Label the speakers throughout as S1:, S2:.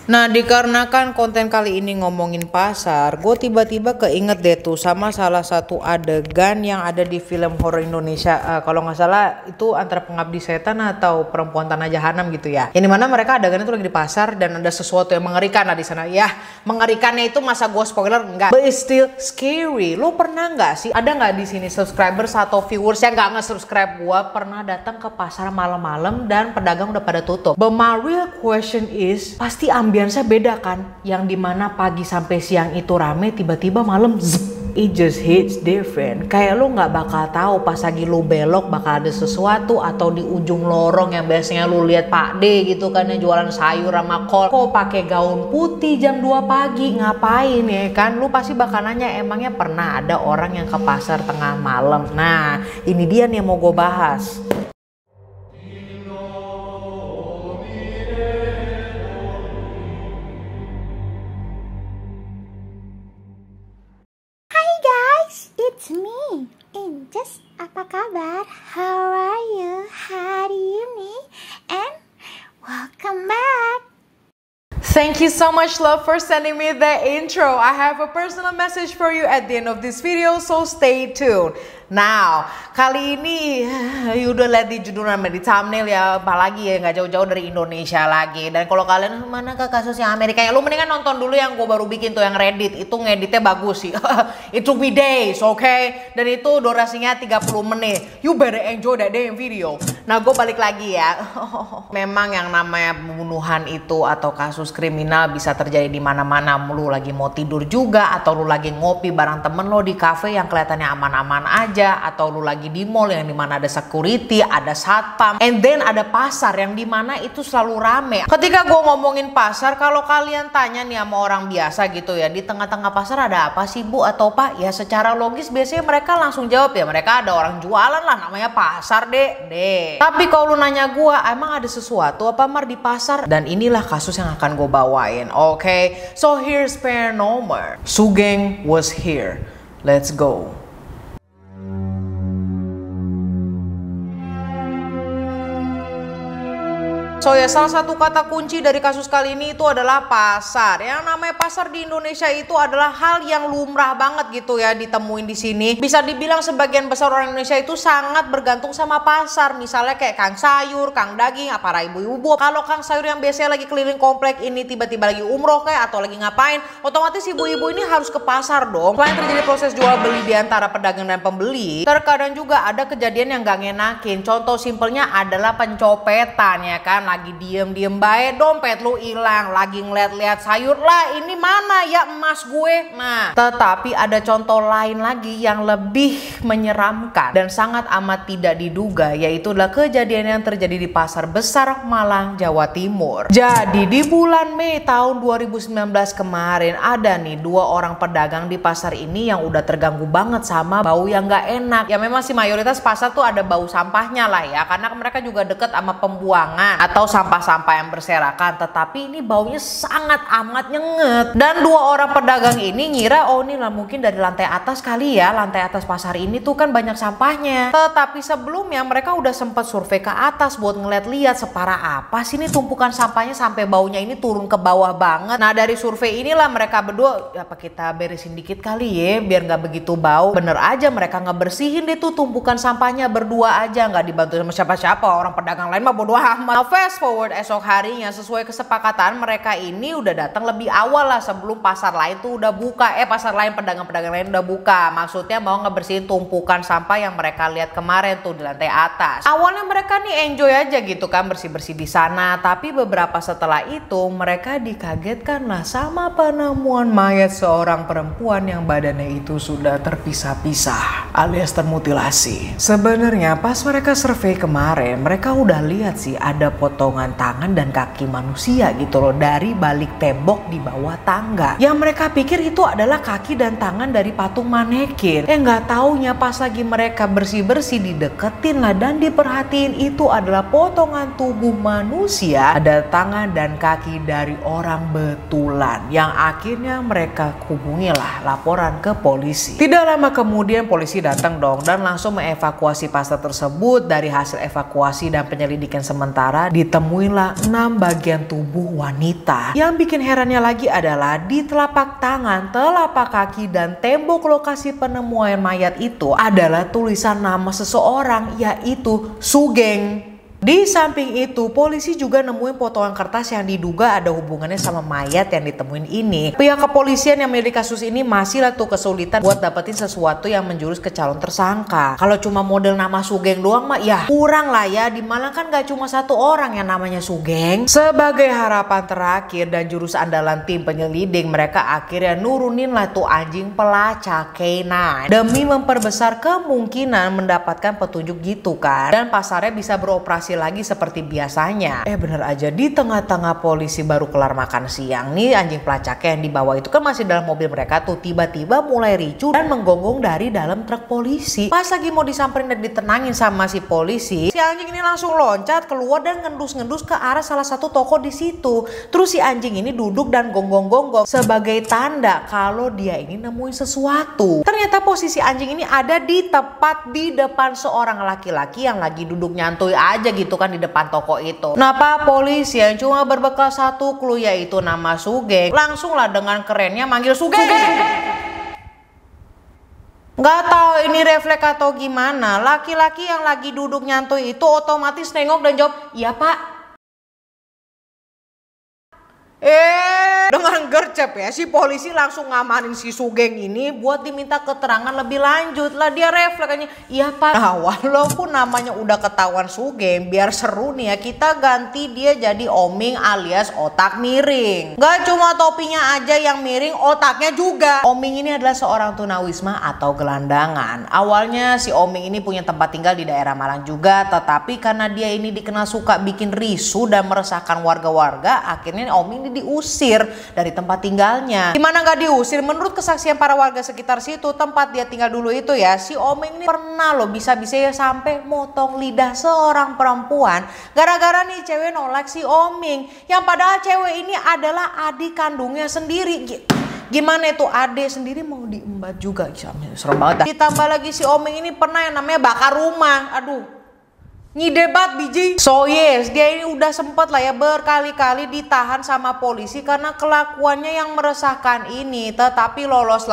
S1: Nah, dikarenakan konten kali ini ngomongin pasar, gue tiba-tiba keinget deh tuh sama salah satu adegan yang ada di film horor Indonesia. Kalau nggak salah itu antara Pengabdi Setan atau Perempuan Tanah Jahanam gitu ya. Yang dimana mereka adegannya tuh lagi di pasar dan ada sesuatu yang mengerikan lah di sana. Ya, mengerikannya itu masa gue spoiler enggak. But it's still scary. Lo pernah nggak sih? Ada nggak di sini subscribers atau viewers yang nggak nge-subscribe gue pernah datang ke pasar malam-malam dan pedagang udah pada tutup? But my real question is, pasti ambiansnya beda kan, yang dimana pagi sampai siang itu rame, tiba-tiba malam zip, it just hits different. Kayak lu nggak bakal tahu pas lagi lu belok bakal ada sesuatu, atau di ujung lorong yang biasanya lu lihat Pak D gitu kan yang jualan sayur sama kol, kok pakai gaun putih jam 2 pagi ngapain ya kan? Lu pasti bakal nanya, emangnya pernah ada orang yang ke pasar tengah malam? Nah, ini dia nih yang mau gue bahas.
S2: It's me, Inces. Apa kabar? How are you hari ini? And welcome back.
S1: Thank you so much, love, for sending me the intro. I have a personal message for you at the end of this video, so stay tuned. Now, kali ini you udah lihat di judul nama di thumbnail ya, apalagi ya nggak jauh-jauh dari Indonesia lagi. Dan kalau kalian mana ke kasus yang Amerika, ya lu mendingan nonton dulu yang gue baru bikin tuh yang Reddit, itu ngeditnya bagus sih. It took me days, okay? Dan itu durasinya 30 menit. You better enjoy that damn video. Nah, gue balik lagi ya. Memang yang namanya pembunuhan itu atau kasus kriminal bisa terjadi di mana-mana. Lu lagi mau tidur juga, atau lu lagi ngopi bareng temen lo di cafe yang kelihatannya aman-aman aja, atau lu lagi di mall yang dimana ada security, ada satpam, and then ada pasar yang dimana itu selalu rame. Ketika gue ngomongin pasar, kalau kalian tanya nih sama orang biasa gitu ya, di tengah-tengah pasar ada apa sih bu atau pak? Ya secara logis biasanya mereka langsung jawab ya mereka ada orang jualan lah, namanya pasar deh. Tapi kalau lu nanya gue, emang ada sesuatu apa Mar di pasar? Dan inilah kasus yang akan gue bawain, okay? So here's paranormal. Sugeng was here. Let's go. So ya, salah satu kata kunci dari kasus kali ini itu adalah pasar. Yang namanya pasar di Indonesia itu adalah hal yang lumrah banget gitu ya ditemuin di sini. Bisa dibilang sebagian besar orang Indonesia itu sangat bergantung sama pasar. Misalnya kayak kang sayur, kang daging, para ibu-ibu. Kalau kang sayur yang biasanya lagi keliling komplek ini tiba-tiba lagi umroh kayak atau lagi ngapain, otomatis ibu-ibu ini harus ke pasar dong. Selain terjadi proses jual beli di antara pedagang dan pembeli, terkadang juga ada kejadian yang gak ngenakin. Contoh simpelnya adalah pencopetan ya kan. Lagi diem baik dompet lu hilang, lagi ngeliat-liat sayur lah, ini mana ya emas gue. Nah, tetapi ada contoh lain lagi yang lebih menyeramkan dan sangat amat tidak diduga, yaitu adalah kejadian yang terjadi di Pasar Besar Malang, Jawa Timur. Jadi di bulan Mei tahun 2019 kemarin ada nih 2 orang pedagang di pasar ini yang udah terganggu banget sama bau yang gak enak. Ya memang sih mayoritas pasar tuh ada bau sampahnya lah ya, karena mereka juga deket sama pembuangan atau sampah-sampah yang berserakan, tetapi ini baunya sangat amat nyenget. Dan 2 orang pedagang ini ngira, oh ini lah mungkin dari lantai atas kali ya, lantai atas pasar ini tuh kan banyak sampahnya. Tetapi sebelumnya mereka udah sempat survei ke atas buat ngeliat-liat separah apa sih ini tumpukan sampahnya sampai baunya ini turun ke bawah banget. Nah, dari survei inilah mereka berdua, apa kita beresin dikit kali ya biar nggak begitu bau. Bener aja mereka ngebersihin deh tuh tumpukan sampahnya berdua aja, nggak dibantu sama siapa-siapa. Orang pedagang lain mah bodo amat. Fast forward esok harinya, sesuai kesepakatan mereka ini udah datang lebih awal lah sebelum pasar lain tuh udah buka. Pasar lain, pedagang-pedagang lain udah buka. Maksudnya mau ngebersihin tumpukan sampah yang mereka lihat kemarin tuh di lantai atas. Awalnya mereka nih enjoy aja gitu kan bersih-bersih di sana, tapi beberapa setelah itu mereka dikagetkan lah sama penemuan mayat seorang perempuan yang badannya itu sudah terpisah-pisah alias termutilasi. Sebenarnya pas mereka survei kemarin, mereka udah lihat sih ada potongan tangan dan kaki manusia gitu loh dari balik tembok di bawah tangga. Yang mereka pikir itu adalah kaki dan tangan dari patung manekin. Nggak taunya pas lagi mereka bersih-bersih dideketin lah dan diperhatiin itu adalah potongan tubuh manusia. Ada tangan dan kaki dari orang betulan yang akhirnya mereka hubungi lah laporan ke polisi. Tidak lama kemudian polisi datang dong dan langsung mengevakuasi pasar tersebut. Dari hasil evakuasi dan penyelidikan sementara ditemuilah 6 bagian tubuh wanita. Yang bikin herannya lagi adalah di telapak tangan, telapak kaki, dan tembok lokasi penemuan mayat itu adalah tulisan nama seseorang, yaitu Sugeng. Di samping itu, polisi juga nemuin potongan kertas yang diduga ada hubungannya sama mayat yang ditemuin ini. Pihak kepolisian yang memiliki kasus ini masih lah tuh kesulitan buat dapetin sesuatu yang menjurus ke calon tersangka. Kalau cuma model nama Sugeng doang mah ya kurang lah ya. Di Malang kan gak cuma satu orang yang namanya Sugeng. Sebagai harapan terakhir dan jurus andalan tim penyelidik, mereka akhirnya nurunin lah tuh anjing pelacak K9 demi memperbesar kemungkinan mendapatkan petunjuk gitu kan. Dan pasarnya bisa beroperasi lagi seperti biasanya. Bener aja, di tengah-tengah polisi baru kelar makan siang nih, anjing pelacaknya yang dibawa itu kan masih dalam mobil mereka tuh tiba-tiba mulai ricu dan menggonggong dari dalam truk polisi. Pas lagi mau disamperin dan ditenangin sama si polisi, si anjing ini langsung loncat keluar dan ngendus-ngendus ke arah salah satu toko di situ. Terus si anjing ini duduk dan gonggong-gonggong sebagai tanda kalau dia ini nemuin sesuatu. Ternyata posisi anjing ini ada di tepat di depan seorang laki-laki yang lagi duduk nyantuy aja gitu kan di depan toko itu. Nah, Pak polisi yang cuma berbekal satu clue yaitu nama Sugeng, langsung lah dengan kerennya manggil Sugeng. Nggak tahu ini refleks atau gimana, laki-laki yang lagi duduk nyantuy itu otomatis nengok dan jawab, "Iya Pak." Dengan gercep ya, si polisi langsung ngamanin si Sugeng ini buat diminta keterangan lebih lanjut lah. Dia refleksnya, "Iya Pak." Nah, walaupun namanya udah ketahuan Sugeng, biar seru nih ya, kita ganti dia jadi Oming alias otak miring. Gak cuma topinya aja yang miring, otaknya juga. Oming ini adalah seorang tunawisma atau gelandangan. Awalnya si Oming ini punya tempat tinggal di daerah Malang juga, tetapi karena dia ini dikenal suka bikin risu dan meresahkan warga-warga, akhirnya Oming ini diusir dari tempat tinggalnya. Gimana gak diusir? Menurut kesaksian para warga sekitar situ, tempat dia tinggal dulu itu ya, si Oming ini pernah loh bisa-bisa ya sampai motong lidah seorang perempuan gara-gara nih cewek nolak si Oming, yang padahal cewek ini adalah adik kandungnya sendiri. Gimana itu adik sendiri mau diembat juga? Serem banget. Ditambah lagi si Oming ini pernah yang namanya bakar rumah. Aduh, nyidebat biji. So yes, dia ini udah sempet lah ya berkali-kali ditahan sama polisi karena kelakuannya yang meresahkan ini. Tetapi lolos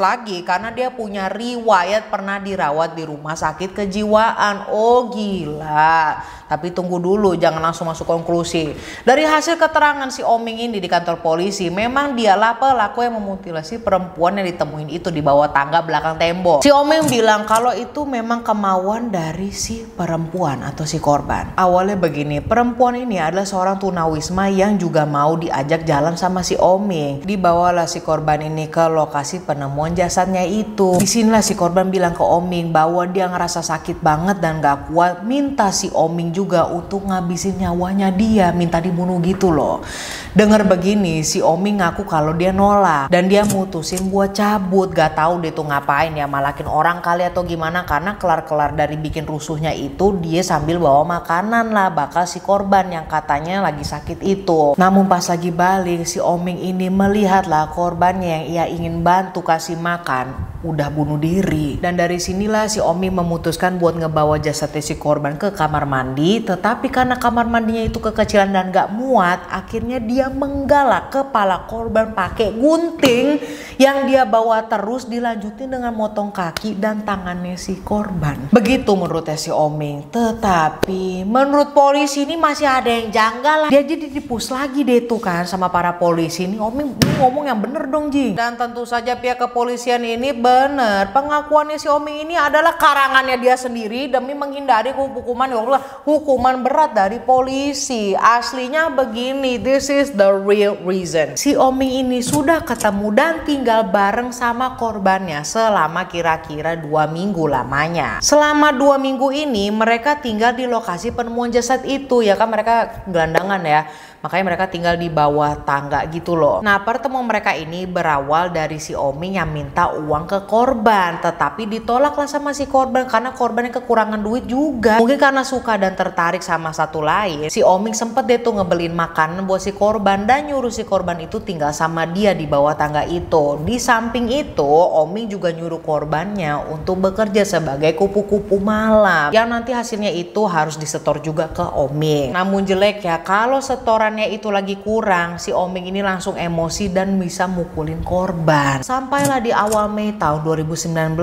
S1: lagi karena dia punya riwayat pernah dirawat di rumah sakit kejiwaan. Oh gila. Tapi tunggu dulu, jangan langsung masuk konklusi. Dari hasil keterangan si Oming ini di kantor polisi, memang dialah pelaku yang memutilasi perempuan yang ditemuin itu di bawah tangga belakang tembok. Si Oming bilang kalau itu memang kemauan dari si perempuan atau si korban. Awalnya begini, perempuan ini adalah seorang tunawisma yang juga mau diajak jalan sama si Oming. Dibawalah si korban ini ke lokasi penemuan jasadnya itu. Disinilah si korban bilang ke Oming bahwa dia ngerasa sakit banget dan gak kuat, minta si Oming juga untuk ngabisin nyawanya dia, minta dibunuh gitu loh. Dengar begini, si Oming ngaku kalau dia nolak dan dia mutusin buat cabut. Gak tahu dia tuh ngapain ya, malakin orang kali atau gimana, karena kelar-kelar dari bikin rusuhnya itu dia sambil bawa makanan lah bakal si korban yang katanya lagi sakit itu. Namun pas lagi balik, si Oming ini melihatlah korbannya yang ia ingin bantu kasih makan udah bunuh diri. Dan dari sinilah si Oming memutuskan buat ngebawa jasadnya si korban ke kamar mandi. Tetapi karena kamar mandinya itu kekecilan dan gak muat, akhirnya dia menggalak kepala korban pakai gunting yang dia bawa terus dilanjutin dengan motong kaki dan tangannya si korban. Begitu menurutnya si Oming. Tetapi menurut polisi ini masih ada yang janggal lah. Dia jadi dipus lagi deh tuh kan sama para polisi. Ini Oming ngomong yang bener dong Ji. Dan tentu saja pihak kepolisian ini bener. Pengakuannya si Oming ini adalah karangannya dia sendiri demi menghindari hukuman berat dari polisi. Aslinya begini, this is the real reason. Si Oming ini sudah ketemu dan tinggal bareng sama korbannya selama kira-kira 2 minggu lamanya. Selama 2 minggu ini mereka tinggal di lokasi penemuan jasad itu ya kan, mereka gelandangan ya. Makanya mereka tinggal di bawah tangga gitu loh. Nah, pertemuan mereka ini berawal dari si Oming yang minta uang ke korban, tetapi ditolaklah sama si korban karena korbannya kekurangan duit juga. Mungkin karena suka dan tertarik sama satu lain, si Oming sempet deh tuh ngebeliin makanan buat si korban dan nyuruh si korban itu tinggal sama dia di bawah tangga itu. Di samping itu, Oming juga nyuruh korbannya untuk bekerja sebagai kupu-kupu malam yang nanti hasilnya itu harus disetor juga ke Oming. Namun jelek ya, kalau setorannya itu lagi kurang, si Oming ini langsung emosi dan bisa mukulin korban. Sampailah di awal Mei tahun 2019,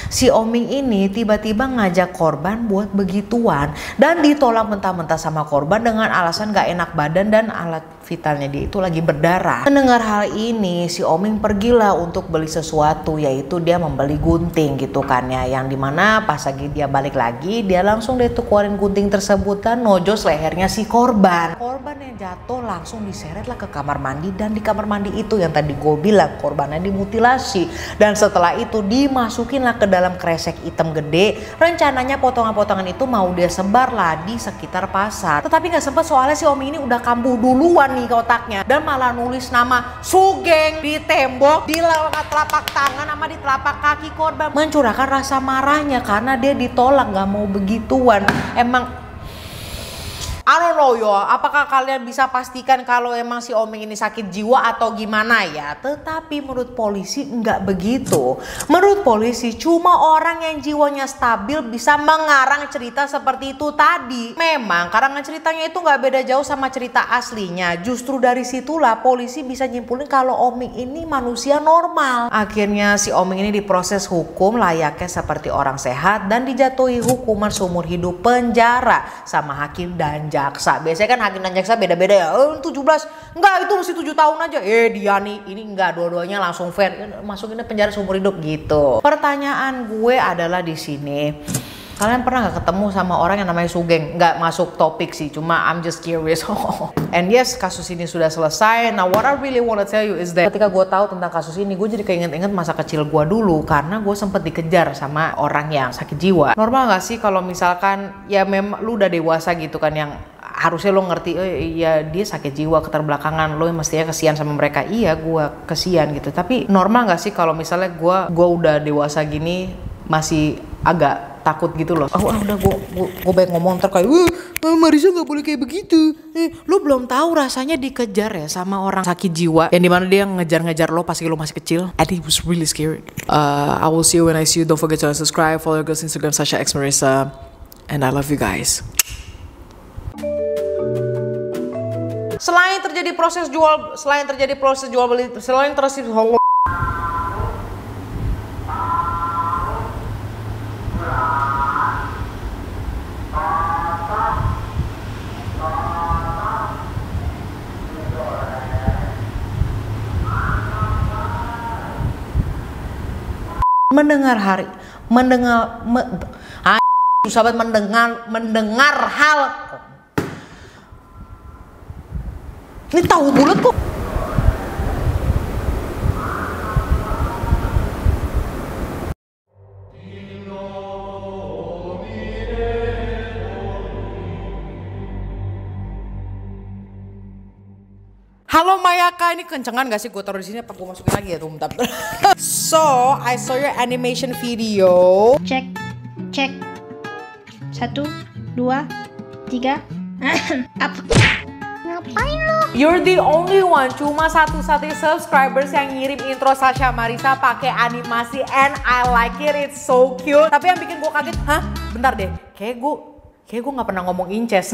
S1: si Oming ini tiba-tiba ngajak korban buat begituan dan ditolak mentah-mentah sama korban dengan alasan gak enak badan dan alat vitalnya dia itu lagi berdarah. Mendengar hal ini, si Oming pergilah untuk beli sesuatu, yaitu dia membeli gunting gitu kan ya, yang dimana pas lagi dia balik lagi, dia langsung deh tuh keluarin gunting tersebut dan nojos lehernya si korban. Korban yang jatuh langsung diseret lah ke kamar mandi, dan di kamar mandi itu yang tadi gue bilang korbannya dimutilasi, dan setelah itu dimasukin lah ke dalam kresek hitam gede. Rencananya potongan-potongan itu mau dia sebar lah di sekitar pasar, tetapi nggak sempet soalnya si Oming ini udah kambuh duluan nih ke otaknya, dan malah nulis nama Sugeng di tembok, di telapak tangan sama di telapak kaki korban, mencurahkan rasa marahnya karena dia ditolak, nggak mau begituan. Emang I don't know yo, apakah kalian bisa pastikan kalau emang si Oming ini sakit jiwa atau gimana ya? Tetapi menurut polisi nggak begitu. Menurut polisi cuma orang yang jiwanya stabil bisa mengarang cerita seperti itu tadi. Memang karangan ceritanya itu nggak beda jauh sama cerita aslinya. Justru dari situlah polisi bisa nyimpulin kalau Oming ini manusia normal. Akhirnya si Oming ini diproses hukum layaknya seperti orang sehat dan dijatuhi hukuman seumur hidup penjara sama hakim dan jaksa. Biasanya kan hakim dan jaksa beda-beda ya. 17, enggak itu mesti 7 tahun aja. Dia nih, ini enggak, dua-duanya langsung fair. Masukinnya penjara seumur hidup gitu. Pertanyaan gue adalah di sini, kalian pernah gak ketemu sama orang yang namanya Sugeng? Nggak masuk topik sih, cuma I'm just curious. And yes, kasus ini sudah selesai. Now what I really wanna tell you is that ketika gue tahu tentang kasus ini, gue jadi keinget-inget masa kecil gue dulu, karena gue sempet dikejar sama orang yang sakit jiwa. Normal gak sih kalau misalkan ya memang lu udah dewasa gitu kan, yang harusnya lo ngerti, iya dia sakit jiwa, keterbelakangan, lo mestinya kesian sama mereka. Iya, gue kesian gitu. Tapi normal gak sih kalau misalnya gue udah dewasa gini masih agak takut gitu loh. Udah gue baik ngomong kayak Marisa nggak boleh kayak begitu. Lo belum tahu rasanya dikejar ya sama orang sakit jiwa, yang dimana dia ngejar-ngejar lo pas lo masih kecil. And it was really scary. I will see you when I see you. Don't forget to subscribe, follow your girls Instagram Sasha X Marisa, and I love you guys. Selain terjadi proses jual beli, selain terjadi mendengar hal. Ini tahu bulat kok. Halo Mayaka, ini kencengan gak sih gue taruh di sini, apa gue masukin lagi ya tuh, bentar. So, I saw your animation video.
S2: Cek. 1, 2, 3. Apa? Ngapain lo?
S1: You're the only one, cuma satu-satunya subscribers yang ngirim intro Sasha Marisa pakai animasi, and I like it, it's so cute. Tapi yang bikin gue kaget, bentar deh, kayak gue nggak pernah ngomong Inces.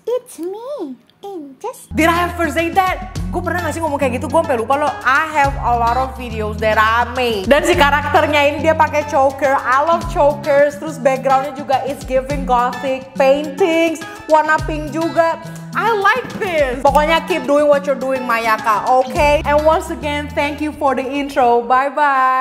S2: It's me, Inces.
S1: Did I ever say that? Gue pernah gak sih ngomong kayak gitu? Gue sampai lupa loh. I have a lot of videos that I made. Dan si karakternya ini dia pakai choker. I love chokers. Terus backgroundnya juga it's giving gothic paintings, warna pink juga. I like this. Pokoknya keep doing what you're doing, Mayaka, okay? And once again, thank you for the intro. Bye bye.